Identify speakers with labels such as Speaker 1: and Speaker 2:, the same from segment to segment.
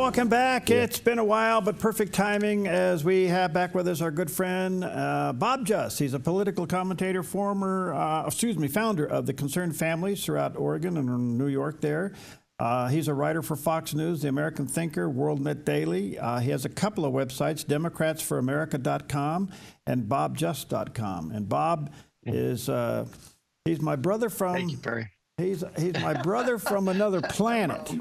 Speaker 1: welcome back. Yeah. It's been a while, but perfect timing as we have back with us our good friend Bob Just. He's a political commentator, founder of the Concerned Families throughout Oregon and New York there. He's a writer for Fox News, The American Thinker, WorldNet Daily. He has a couple of websites, democratsforamerica.com and bobjust.com. And Bob is, he's my brother from...
Speaker 2: Thank you, Barry.
Speaker 1: He's my brother from another planet.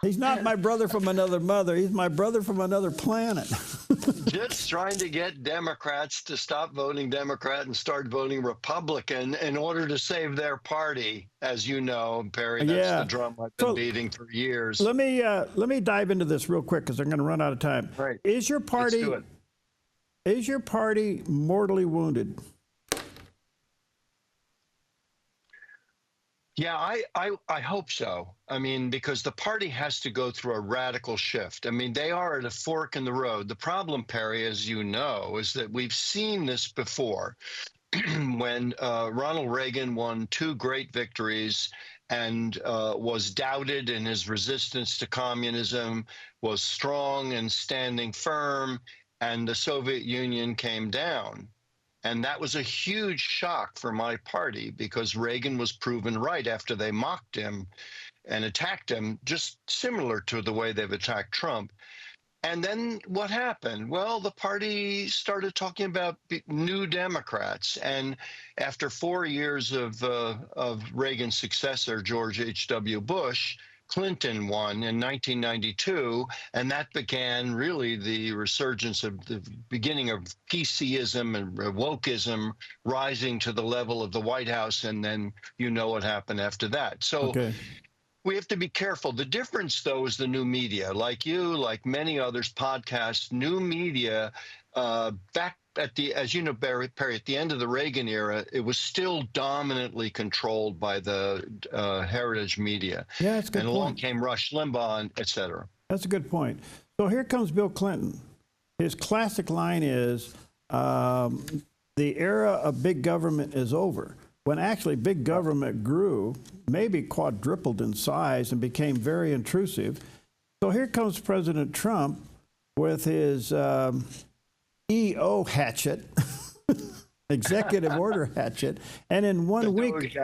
Speaker 1: He's not my brother from another mother. He's my brother from another planet.
Speaker 2: Just trying to get Democrats to stop voting Democrat and start voting Republican in order to save their party. As you know, Perry, that's the drum I've been beating for years.
Speaker 1: Let me dive into this real quick because I'm going to run out of time.
Speaker 2: Right.
Speaker 1: Is your party mortally wounded?
Speaker 2: Yeah, I hope so. I mean, because the party has to go through a radical shift. I mean, they are at a fork in the road. The problem, Perry, as you know, is that we've seen this before. When Ronald Reagan won two great victories and was doubted in his resistance to communism, was strong and standing firm, and the Soviet Union came down. And that was a huge shock for my party because Reagan was proven right after they mocked him and attacked him, just similar to the way they've attacked Trump. And then what happened? Well, the party started talking about new Democrats. And after 4 years of Reagan's successor, George H.W. Bush, Clinton won in 1992, and that began really the resurgence of the beginning of PCism and wokeism rising to the level of the White House, and then you know what happened after that. So we have to be careful. The difference, though, is the new media. Like you, like many others, podcasts, new media, back at the, as you know, Barry, at the end of the Reagan era, it was still dominantly controlled by the heritage media.
Speaker 1: Yeah, that's a good
Speaker 2: point. And along came Rush Limbaugh, and et cetera.
Speaker 1: That's a good point. So here comes Bill Clinton. His classic line is, the era of big government is over. When actually big government grew, maybe quadrupled in size and became very intrusive. So here comes President Trump with his EO hatchet, executive order hatchet, and in 1 week,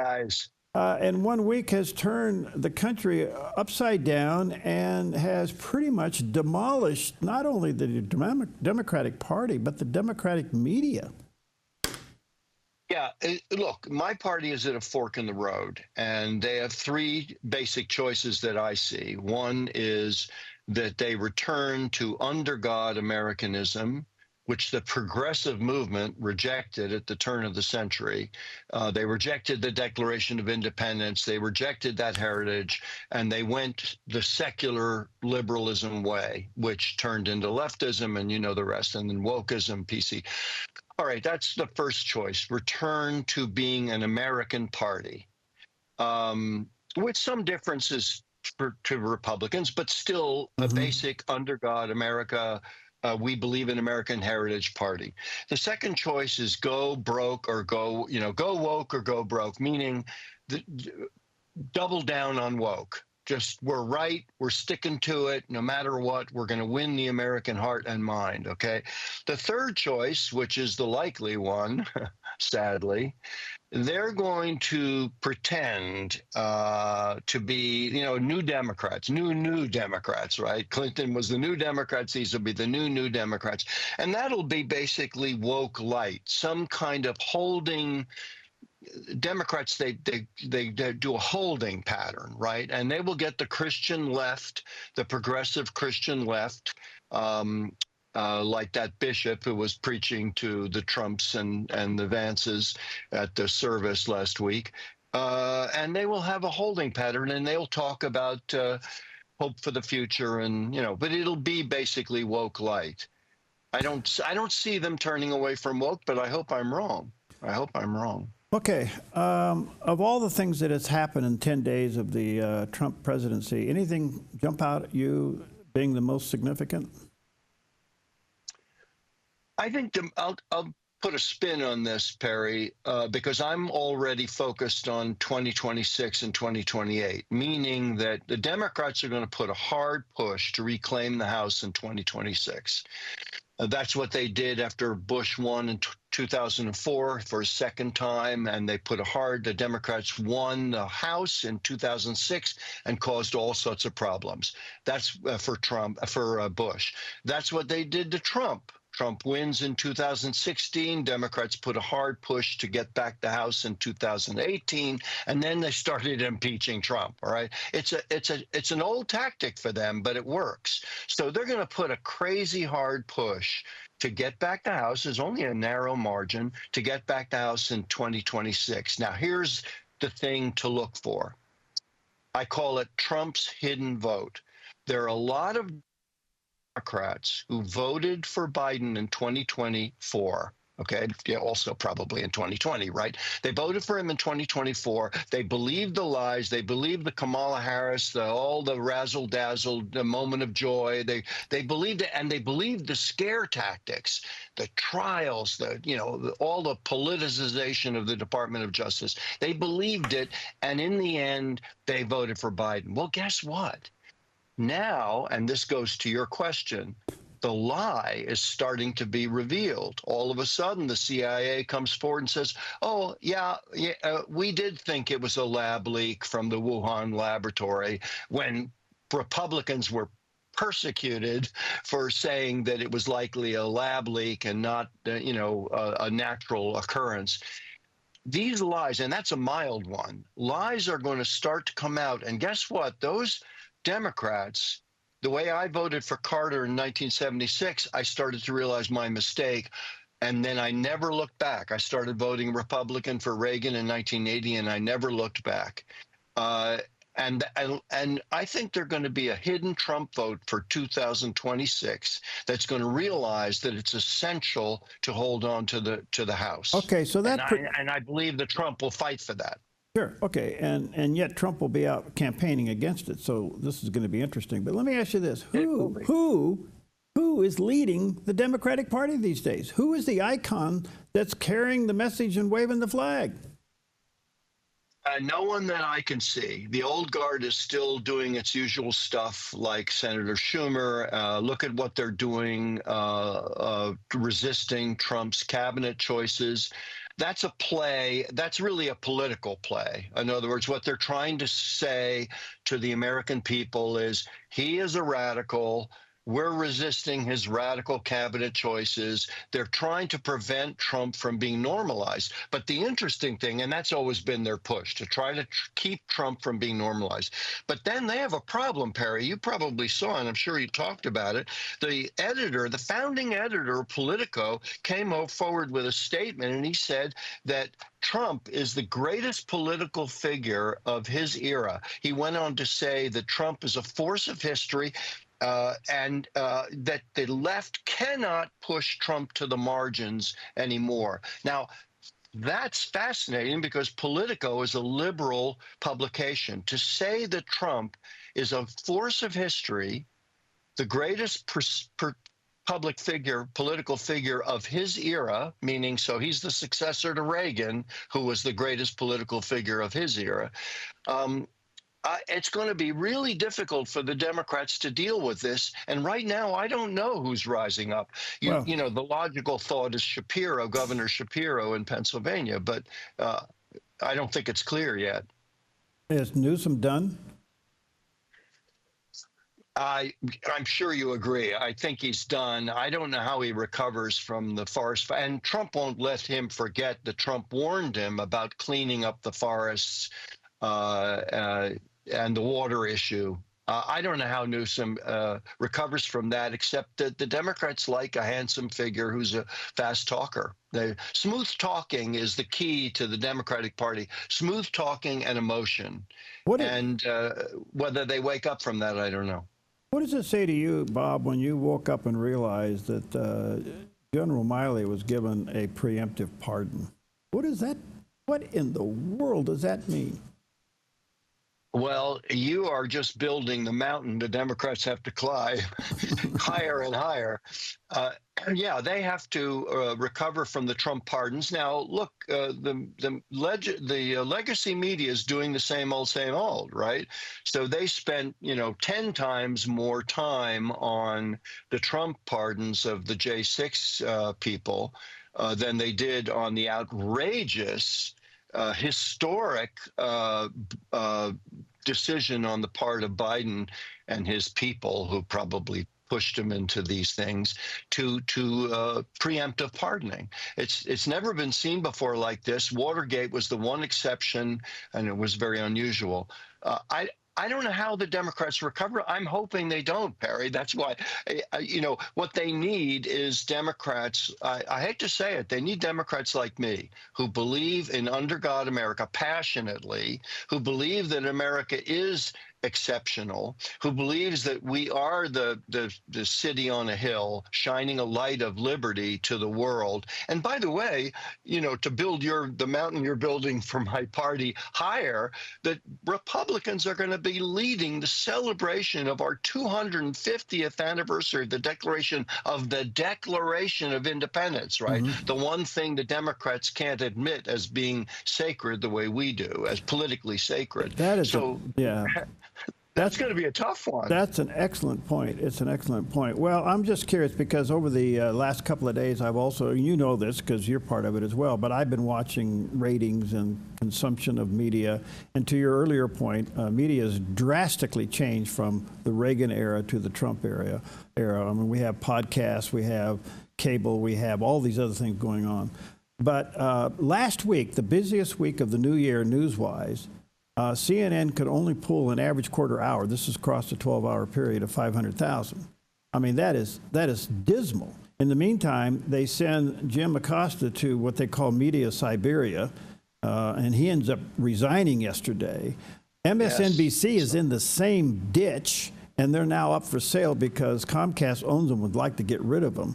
Speaker 1: has turned the country upside down and has pretty much demolished not only the Democratic Party but the Democratic media.
Speaker 2: Yeah, look, my party is at a fork in the road, and they have three basic choices that I see. One is that they return to under God Americanism, which the progressive movement rejected at the turn of the century. They rejected the Declaration of Independence. They rejected that heritage, and they went the secular liberalism way, which turned into leftism, and you know the rest, and then wokeism, PC. All right, that's the first choice, return to being an American party, with some differences to Republicans, but still a basic under God America, we believe in American heritage party. The second choice is go broke or go woke or go broke, meaning double down on woke. Just we're right, we're sticking to it, no matter what, we're going to win the American heart and mind, okay? The third choice, which is the likely one, sadly, they're going to pretend to be, new Democrats, new Democrats, right? Clinton was the new Democrats, these will be the new Democrats. And that'll be basically woke light, some kind of holding. Democrats, they do a holding pattern, right? And they will get the Christian left, the progressive Christian left, like that bishop who was preaching to the Trumps and the Vances at the service last week. And they will have a holding pattern, and they'll talk about hope for the future, and but it'll be basically woke light. I don't see them turning away from woke, but I hope I'm wrong. I hope I'm wrong.
Speaker 1: Okay, of all the things that has happened in 10 days of the Trump presidency, anything jump out at you being the most significant?
Speaker 2: I think I'll put a spin on this, Perry, because I'm already focused on 2026 and 2028, meaning that the Democrats are going to put a hard push to reclaim the House in 2026. That's what they did after Bush won in 2004 for a second time, and the Democrats won the House in 2006 and caused all sorts of problems. That's for Bush. That's what they did to Trump. Trump wins in 2016. Democrats put a hard push to get back the House in 2018, and then they started impeaching Trump. All right, it's an old tactic for them, but it works. So they're going to put a crazy hard push to get back the House. There's only a narrow margin to get back the House in 2026. Now, here's the thing to look for. I call it Trump's hidden vote. There are a lot of Democrats who voted for Biden in 2024. Okay, yeah, also probably in 2020, right? They voted for him in 2024. They believed the lies. They believed the Kamala Harris, all the razzle dazzle, the moment of joy. They believed it, and they believed the scare tactics, the trials, all the politicization of the Department of Justice. They believed it, and in the end, they voted for Biden. Well, guess what? Now, and this goes to your question, the lie is starting to be revealed. All of a sudden, the CIA comes forward and says, oh, yeah, we did think it was a lab leak from the Wuhan laboratory, when Republicans were persecuted for saying that it was likely a lab leak and not, a natural occurrence. These lies, and that's a mild one, lies are going to start to come out. And guess what? Those Democrats, the way I voted for Carter in 1976, I started to realize my mistake. And then I never looked back. I started voting Republican for Reagan in 1980, and I never looked back. And I think there's going to be a hidden Trump vote for 2026 that's going to realize that it's essential to hold on to the House.
Speaker 1: Okay, so that
Speaker 2: and I believe that Trump will fight for that.
Speaker 1: Sure. Okay, and yet Trump will be out campaigning against it. So this is going to be interesting. But let me ask you this: who is leading the Democratic Party these days? Who is the icon that's carrying the message and waving the flag?
Speaker 2: No one that I can see. The old guard is still doing its usual stuff, like Senator Schumer. Look at what they're doing, resisting Trump's cabinet choices. That's a play. That's really a political play. In other words, what they're trying to say to the American people is he is a radical. We're resisting his radical cabinet choices. They're trying to prevent Trump from being normalized. But the interesting thing, and that's always been their push, to try to keep Trump from being normalized. But then they have a problem, Perry. You probably saw, and I'm sure you talked about it. The founding editor of Politico came forward with a statement, and he said that Trump is the greatest political figure of his era. He went on to say that Trump is a force of history, and that the left cannot push Trump to the margins anymore. Now, that's fascinating because Politico is a liberal publication. To say that Trump is a force of history, the greatest political figure of his era, meaning so he's the successor to Reagan, who was the greatest political figure of his era. It's going to be really difficult for the Democrats to deal with this. And right now, I don't know who's rising up. The logical thought is Governor Shapiro in Pennsylvania, but I don't think it's clear yet.
Speaker 1: Is Newsom done?
Speaker 2: I'm sure you agree. I think he's done. I don't know how he recovers from the forest. And Trump won't let him forget that Trump warned him about cleaning up the forests and the water issue. I don't know how Newsom recovers from that, except that the Democrats like a handsome figure who's a fast talker. Smooth talking is the key to the Democratic Party. Smooth talking and emotion. Whether they wake up from that, I don't know.
Speaker 1: What does it say to you, Bob, when you woke up and realized that General Miley was given a preemptive pardon? What is that? What in the world does that mean?
Speaker 2: Well, you are just building the mountain the Democrats have to climb higher and higher. Uh, yeah, they have to recover from the Trump pardons. Now, look, the legacy media is doing the same old, right? So they spent, 10 times more time on the Trump pardons of the J6 people than they did on the outrageous, historic decision on the part of Biden and his people, who probably pushed him into these things, to preemptive pardoning. It's never been seen before like this. Watergate was the one exception, and it was very unusual. I don't know how the Democrats recover. I'm hoping they don't, Perry. That's why, what they need is Democrats. I hate to say it, they need Democrats like me who believe in under God America passionately, who believe that America is exceptional, who believes that we are the city on a hill shining a light of liberty to the world. And by the way, to build the mountain you're building for my party higher, that Republicans are going to be leading the celebration of our 250th anniversary of the Declaration of Independence, right?
Speaker 1: Mm-hmm.
Speaker 2: The one thing the Democrats can't admit as being sacred the way we do, as politically sacred.
Speaker 1: That is yeah.
Speaker 2: That's going to be a tough one.
Speaker 1: That's an excellent point. It's an excellent point. Well, I'm just curious because over the last couple of days, I've also, you know this because you're part of it as well, but I've been watching ratings and consumption of media. And to your earlier point, media has drastically changed from the Reagan era to the Trump era. I mean, we have podcasts, we have cable, we have all these other things going on. But last week, the busiest week of the new year news-wise, CNN could only pull an average quarter hour. This is across a 12-hour period of 500,000. I mean, that is dismal. In the meantime, they send Jim Acosta to what they call Media Siberia, and he ends up resigning yesterday. MSNBC is in the same ditch, and they're now up for sale because Comcast owns them, would like to get rid of them.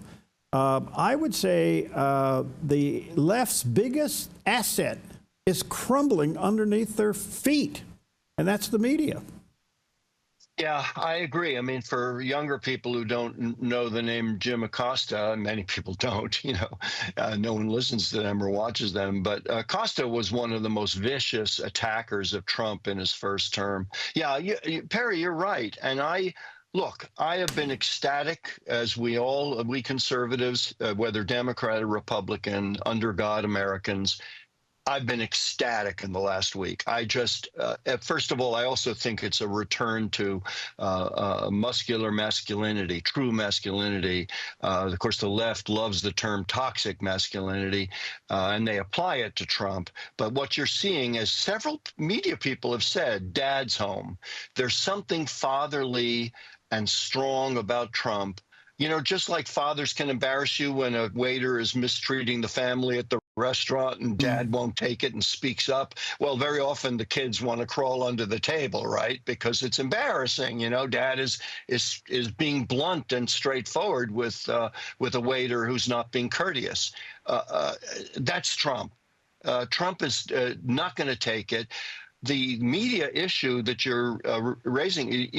Speaker 1: I would say the left's biggest asset is crumbling underneath their feet, and that's the media.
Speaker 2: Yeah, I agree. I mean, for younger people who don't know the name Jim Acosta, many people don't, no one listens to them or watches them, but Acosta was one of the most vicious attackers of Trump in his first term. Yeah, Perry, you're right. And I have been ecstatic, as we conservatives, whether Democrat or Republican, under God Americans, I've been ecstatic in the last week. First of all, I also think it's a return to muscular masculinity, true masculinity. Of course, the left loves the term toxic masculinity, and they apply it to Trump. But what you're seeing, as several media people have said, Dad's home. There's something fatherly and strong about Trump. Just like fathers can embarrass you when a waiter is mistreating the family at the restaurant and dad won't take it and speaks up. Well, very often the kids want to crawl under the table, right? Because it's embarrassing. Dad is being blunt and straightforward with a waiter who's not being courteous. That's Trump. Trump is not going to take it. The media issue that you're raising,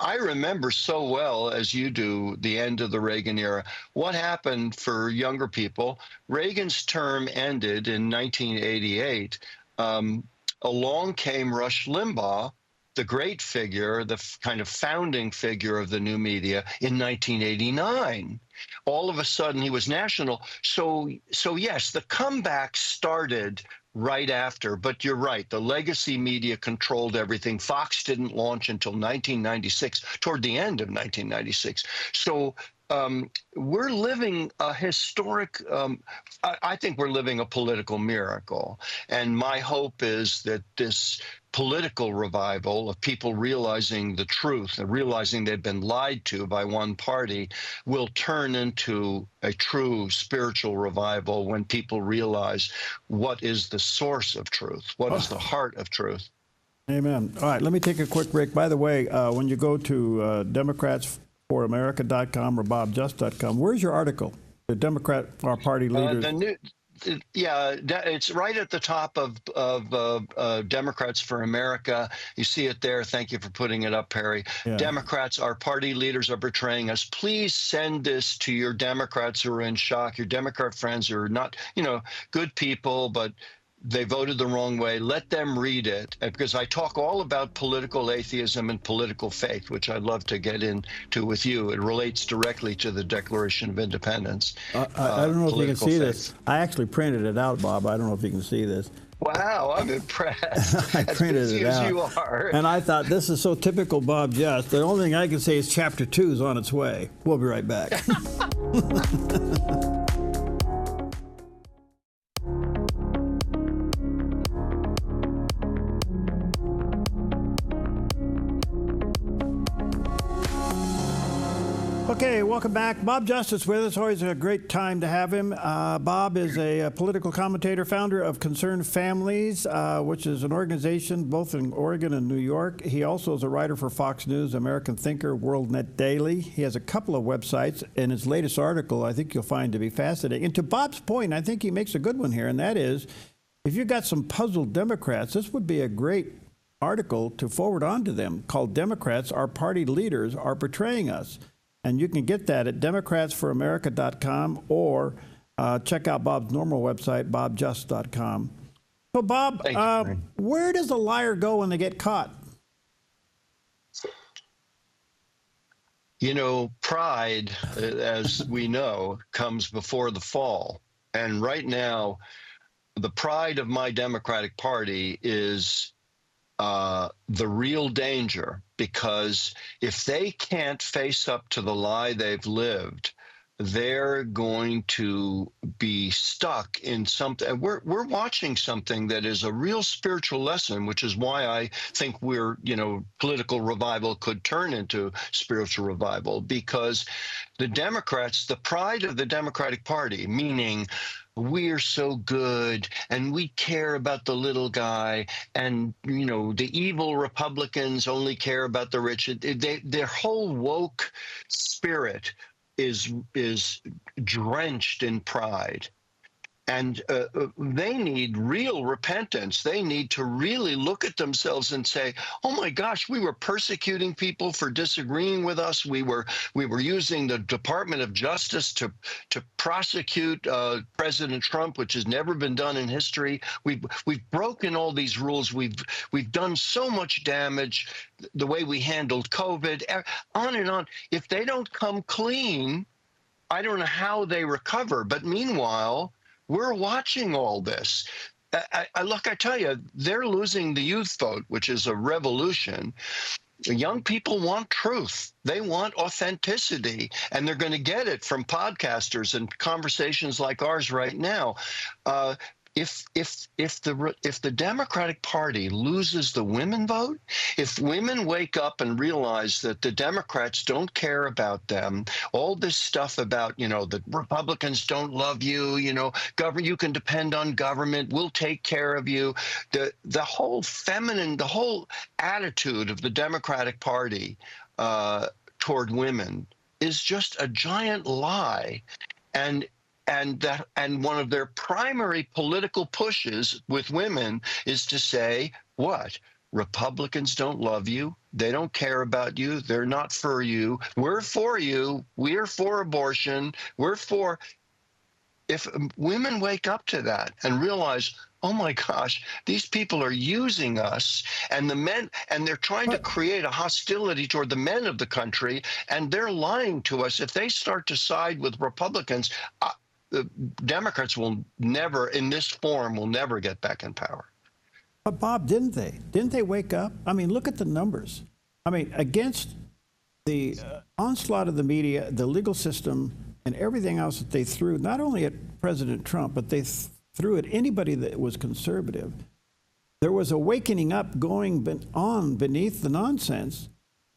Speaker 2: I remember so well, as you do, the end of the Reagan era. What happened for younger people? Reagan's term ended in 1988. Along came Rush Limbaugh, the great figure, the kind of founding figure of the new media, in 1989. All of a sudden, he was national. So yes, the comeback started right after, but you're right. The legacy media controlled everything. Fox didn't launch until 1996, toward the end of 1996. So we're living a historic, I think we're living a political miracle. And my hope is that this political revival of people realizing the truth and realizing they've been lied to by one party will turn into a true spiritual revival when people realize what is the source of truth, what is the heart of truth.
Speaker 1: Amen. All right, let me take a quick break. By the way, when you go to DemocratsForAmerica.com or BobJust.com, where's your article? The Democrat, our party leaders.
Speaker 2: Yeah, it's right at the top of Democrats for America. You see it there. Thank you for putting it up, Perry.
Speaker 1: Yeah.
Speaker 2: Democrats, our party leaders are betraying us. Please send this to your Democrats who are in shock, your Democrat friends who are not, good people, but they voted the wrong way. Let them read it, because I talk all about political atheism and political faith, which I'd love to get into with you. It relates directly to the Declaration of Independence.
Speaker 1: I don't know if you can see
Speaker 2: faith.
Speaker 1: this. I actually printed it out, Bob. I don't know if you can see this.
Speaker 2: Wow, I'm impressed.
Speaker 1: I printed
Speaker 2: as
Speaker 1: it
Speaker 2: busy as
Speaker 1: out.
Speaker 2: you are.
Speaker 1: And I thought, this is so typical Bob Just. The only thing I can say is chapter 2 is on its way. We'll be right back. Okay, welcome back. Bob Justice with us. Always a great time to have him. Bob is a political commentator, founder of Concerned Families, which is an organization both in Oregon and New York. He also is a writer for Fox News, American Thinker, WorldNet Daily. He has a couple of websites, and his latest article I think you'll find to be fascinating. And to Bob's point, I think he makes a good one here, and that is, if you've got some puzzled Democrats, this would be a great article to forward on to them, called Democrats, Our Party Leaders Are Betraying Us. And you can get that at democratsforamerica.com or check out Bob's normal website, bobjust.com. So, Bob, where does a liar go when they get caught?
Speaker 2: Pride, as we know, comes before the fall. And right now, the pride of my Democratic Party is the real danger, because if they can't face up to the lie they've lived, they're going to be stuck in something. And we're watching something that is a real spiritual lesson, which is why I think political revival could turn into spiritual revival, because the Democrats, the pride of the Democratic Party, meaning we're so good and we care about the little guy, and the evil Republicans only care about the rich. Their whole woke spirit is drenched in pride. And they need real repentance. They need to really look at themselves and say, oh my gosh, we were persecuting people for disagreeing with us. We were using the Department of Justice to prosecute President Trump, which has never been done in history. We've broken all these rules. We've done so much damage, the way we handled COVID, on and on. If they don't come clean, I don't know how they recover. But meanwhile, we're watching all this. I tell you, they're losing the youth vote, which is a revolution. Young people want truth. They want authenticity, and they're going to get it from podcasters and conversations like ours right now. If the Democratic Party loses the women vote, if women wake up and realize that the Democrats don't care about them, all this stuff about, the Republicans don't love you, government, you can depend on government, we'll take care of you. The whole the whole attitude of the Democratic Party toward women is just a giant lie. And one of their primary political pushes with women is to say, what? Republicans don't love you. They don't care about you. They're not for you. We're for you. We're for abortion. We're for. If women wake up to that and realize, oh my gosh, these people are using us, and the men, and they're trying to create a hostility toward the men of the country, and they're lying to us. If they start to side with Republicans, the Democrats will never, in this form, will never get back in power.
Speaker 1: But Bob, didn't they? Didn't they wake up? I mean, look at the numbers. I mean, against the onslaught of the media, the legal system, and everything else that they threw, not only at President Trump, but they threw at anybody that was conservative, there was a wakening up going on beneath the nonsense.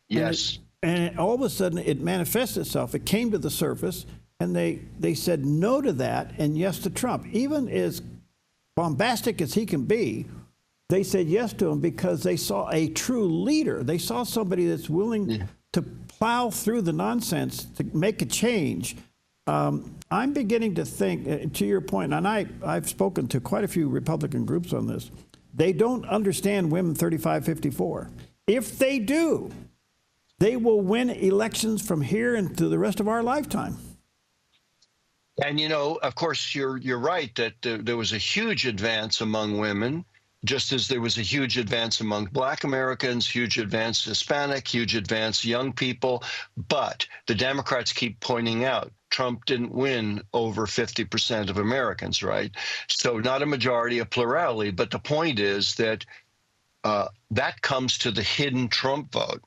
Speaker 2: Yes.
Speaker 1: And all of a sudden, it manifested itself. It came to the surface. And they said no to that and yes to Trump. Even as bombastic as he can be, they said yes to him because they saw a true leader. They saw somebody that's willing to plow through the nonsense to make a change. I'm beginning to think, to your point, and I've spoken to quite a few Republican groups on this, they don't understand women 35-54. If they do, they will win elections from here into the rest of our lifetime.
Speaker 2: And, you know, of course, you're right that there was a huge advance among women, just as there was a huge advance among Black Americans, huge advance Hispanic, huge advance young people. But the Democrats keep pointing out Trump didn't win over 50% of Americans, right? So not a majority, a plurality. But the point is that that comes to the hidden Trump vote,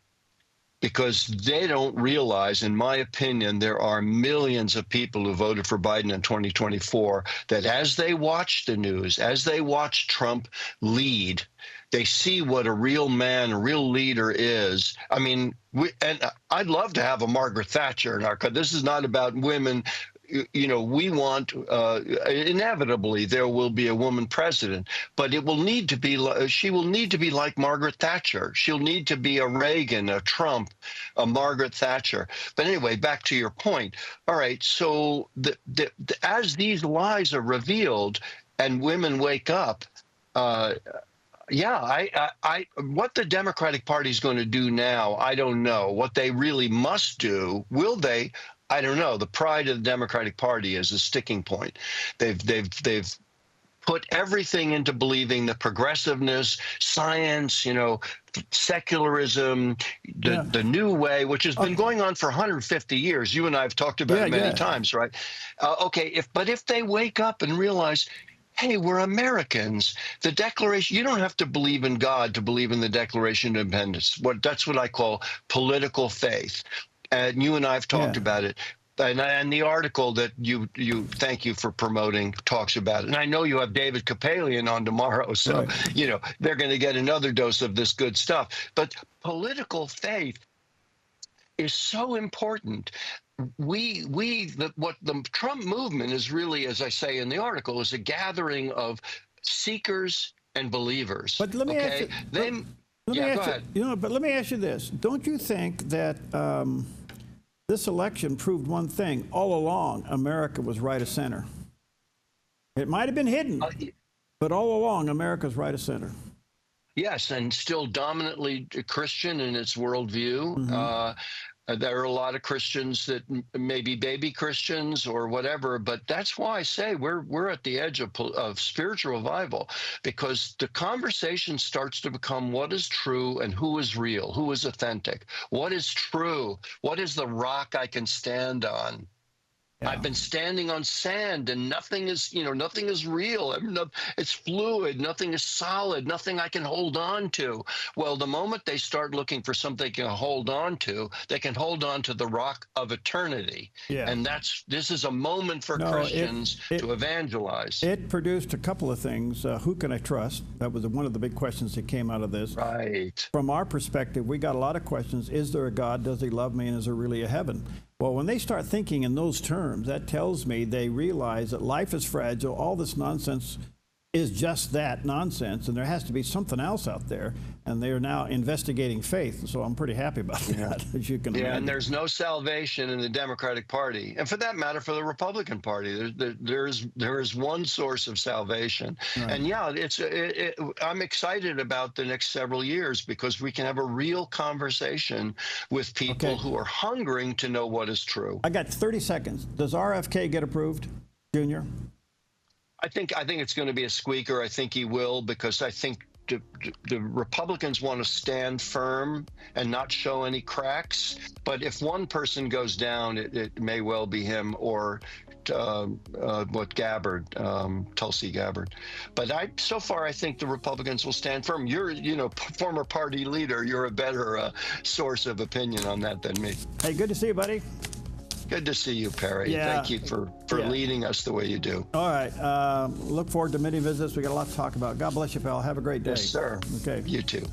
Speaker 2: because they don't realize, in my opinion, there are millions of people who voted for Biden in 2024 that as they watch the news, as they watch Trump lead, they see what a real man, a real leader is. I mean, and I'd love to have a Margaret Thatcher in our country. This is not about women. You know, we want, inevitably, there will be a woman president, but it will need to be, she will need to be like Margaret Thatcher. She'll need to be a Reagan, a Trump, a Margaret Thatcher. But anyway, back to your point. All right, so as these lies are revealed and women wake up, yeah, what the Democratic Party is going to do now, I don't know. What they really must do, will they? I don't know. The pride of the Democratic Party is a sticking point. They've put everything into believing that progressiveness, science, you know, secularism, the new way, which has been going on for 150 years. You and I have talked about it many times, right? Okay, but if they wake up and realize, hey, we're Americans. The Declaration, you don't have to believe in God to believe in the Declaration of Independence. That's what I call political faith. And you and I have talked about it. And the article that you thank you for promoting talks about it. And I know you have David Kapalian on tomorrow, so you know they're going to get another dose of this good stuff. But political faith is so important. What the Trump movement is really, as I say in the article, is a gathering of seekers and believers.
Speaker 1: But let me ask you, go ahead. You know, but let me ask you this: don't you think that this election proved one thing? All along, America was right of center. It might have been hidden, but all along, America's right of center.
Speaker 2: Yes, and still dominantly Christian in its worldview.
Speaker 1: Mm-hmm.
Speaker 2: There are a lot of Christians that may be baby Christians or whatever, but that's why I say we're at the edge of spiritual revival, because the conversation starts to become what is true and who is real, who is authentic, what is true, what is the rock I can stand on. Yeah. I've been standing on sand and nothing is real. It's fluid. Nothing is solid. Nothing I can hold on to. Well, the moment they start looking for something they can hold on to, they can hold on to the rock of eternity. Yeah. And this is a moment for Christians to evangelize.
Speaker 1: It produced a couple of things. Who can I trust? That was one of the big questions that came out of this.
Speaker 2: Right.
Speaker 1: From our perspective, we got a lot of questions. Is there a God? Does he love me? And is there really a heaven? Well, when they start thinking in those terms, that tells me they realize that life is fragile. All this nonsense is just that, nonsense, and there has to be something else out there. And they are now investigating faith. So I'm pretty happy about that, as you can imagine.
Speaker 2: And there's no salvation in the Democratic Party, and for that matter, for the Republican Party, there is one source of salvation. Right. And yeah, I'm excited about the next several years because we can have a real conversation with people who are hungering to know what is true.
Speaker 1: I got 30 seconds. Does RFK get approved, Junior?
Speaker 2: I think it's going to be a squeaker. I think he will, because I think the Republicans want to stand firm and not show any cracks. But if one person goes down, it may well be him or Gabbard, Tulsi Gabbard. But so far, I think the Republicans will stand firm. You're, former party leader. You're a better source of opinion on that than me.
Speaker 1: Hey, good to see you, buddy.
Speaker 2: Good to see you, Perry. Thank you for leading us the way you do.
Speaker 1: All right. Look forward to many visits. We got a lot to talk about. God bless you, pal. Have a great day.
Speaker 2: Yes, sir.
Speaker 1: Okay.
Speaker 2: You too.